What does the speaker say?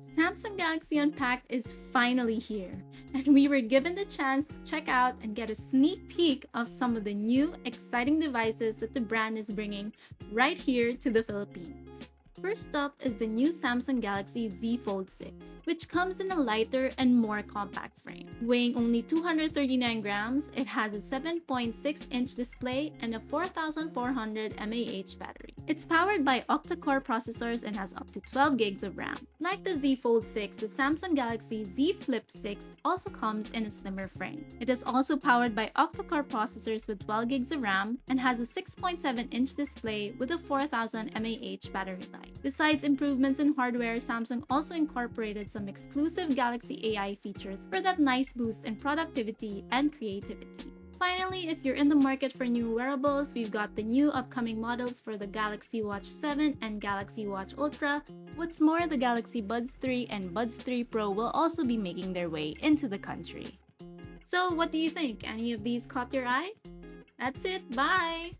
Samsung Galaxy Unpacked is finally here, and we were given the chance to check out and get a sneak peek of some of the new, exciting devices that the brand is bringing right here to the Philippines. First up is the new Samsung Galaxy Z Fold6, which comes in a lighter and more compact frame. Weighing only 239 grams, it has a 7.6-inch display and a 4400 mAh battery. It's powered by octa-core processors and has up to 12 gigs of RAM. Like the Z Fold6, the Samsung Galaxy Z Flip6 also comes in a slimmer frame. It is also powered by octa-core processors with 12 gigs of RAM and has a 6.7-inch display with a 4000 mAh battery life. Besides improvements in hardware, Samsung also incorporated some exclusive Galaxy AI features for that nice boost in productivity and creativity. Finally, if you're in the market for new wearables, we've got the new upcoming models for the Galaxy Watch 7 and Galaxy Watch Ultra. What's more, the Galaxy Buds 3 and Buds 3 Pro will also be making their way into the country. So what do you think? Any of these caught your eye? That's it, bye!